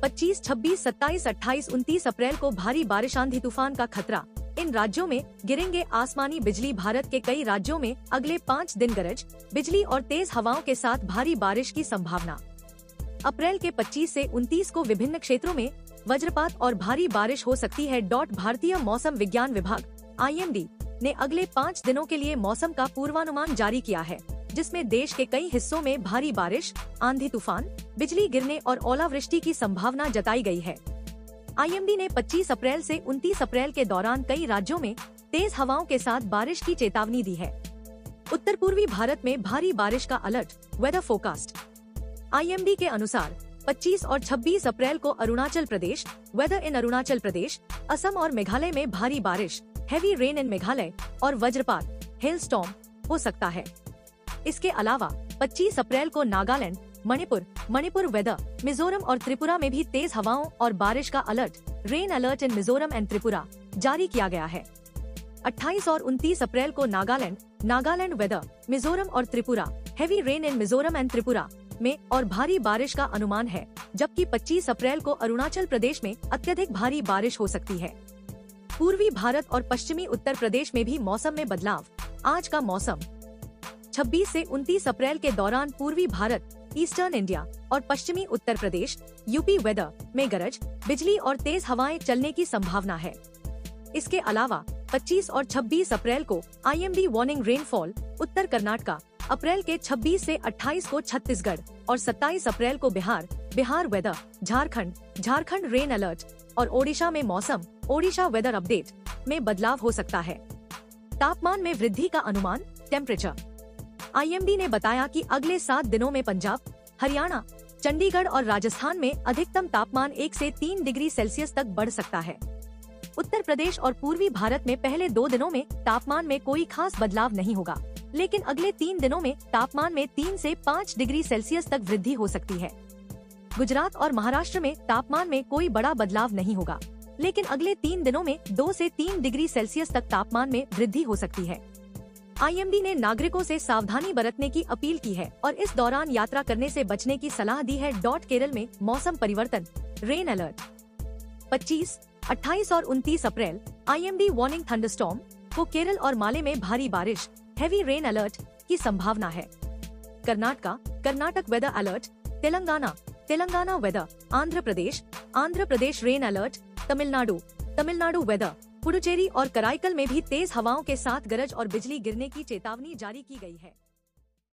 25, 26, 27, 28, 29 अप्रैल को भारी बारिश आंधी तूफान का खतरा। इन राज्यों में गिरेंगे आसमानी बिजली। भारत के कई राज्यों में अगले 5 दिन गरज, बिजली और तेज हवाओं के साथ भारी बारिश की संभावना। अप्रैल के 25 से 29 को विभिन्न क्षेत्रों में वज्रपात और भारी बारिश हो सकती है। भारतीय मौसम विज्ञान विभाग IMD ने अगले 5 दिनों के लिए मौसम का पूर्वानुमान जारी किया है, जिसमें देश के कई हिस्सों में भारी बारिश, आंधी तूफान, बिजली गिरने और ओलावृष्टि की संभावना जताई गई है। IMD ने 25 अप्रैल से 29 अप्रैल के दौरान कई राज्यों में तेज हवाओं के साथ बारिश की चेतावनी दी है। उत्तर पूर्वी भारत में भारी बारिश का अलर्ट। वेदर फोरकास्ट IMD के अनुसार 25 और 26 अप्रैल को अरुणाचल प्रदेश, वेदर इन अरुणाचल प्रदेश, असम और मेघालय में भारी बारिश, हेवी रेन इन मेघालय और वज्रपात, हेल स्टॉर्म हो सकता है। इसके अलावा 25 अप्रैल को नागालैंड, मणिपुर वेदर, मिजोरम और त्रिपुरा में भी तेज हवाओं और बारिश का alert, rain alert in Mizoram and Tripura जारी किया गया है। 28 और 29 अप्रैल को नागालैंड वेदर, मिजोरम और Tripura, heavy rain in Mizoram and Tripura में और भारी बारिश का अनुमान है, जबकि 25 अप्रैल को अरुणाचल प्रदेश में अत्यधिक भारी बारिश हो सकती है। पूर्वी भारत और पश्चिमी उत्तर प्रदेश में भी मौसम में बदलाव। आज का मौसम। 26 से 29 अप्रैल के दौरान पूर्वी भारत, ईस्टर्न इंडिया और पश्चिमी उत्तर प्रदेश, यूपी वेदर में गरज, बिजली और तेज हवाएं चलने की संभावना है। इसके अलावा 25 और 26 अप्रैल को IMD वार्निंग रेनफॉल उत्तर कर्नाटका, अप्रैल के 26 से 28 को छत्तीसगढ़ और 27 अप्रैल को Bihar weather, Jharkhand rain alert और ओडिशा में मौसम, ओडिशा वेदर अपडेट में बदलाव हो सकता है। तापमान में वृद्धि का अनुमान। टेम्परेचर IMD ने बताया कि अगले 7 दिनों में पंजाब, हरियाणा, चंडीगढ़ और राजस्थान में अधिकतम तापमान 1 से 3 डिग्री सेल्सियस तक बढ़ सकता है। उत्तर प्रदेश और पूर्वी भारत में पहले 2 दिनों में तापमान में कोई खास बदलाव नहीं होगा, लेकिन अगले 3 दिनों में तापमान में 3 से 5 डिग्री सेल्सियस तक वृद्धि हो सकती है। गुजरात और महाराष्ट्र में तापमान में कोई बड़ा बदलाव नहीं होगा, लेकिन अगले 3 दिनों में 2 से 3 डिग्री सेल्सियस तक तापमान में वृद्धि हो सकती है। IMD ने नागरिकों से सावधानी बरतने की अपील की है और इस दौरान यात्रा करने से बचने की सलाह दी है। केरल में मौसम परिवर्तन, रेन अलर्ट। 25, 28 और 29 अप्रैल IMD वार्निंग थंडरस्टॉर्म को केरल और माले में भारी बारिश, हेवी रेन अलर्ट की संभावना है। Karnataka weather alert. Telangana weather, Andhra Pradesh rain alert. Tamil Nadu weather, Puducherry और कराईकल में भी तेज हवाओं के साथ गरज और बिजली गिरने की चेतावनी जारी की गई है।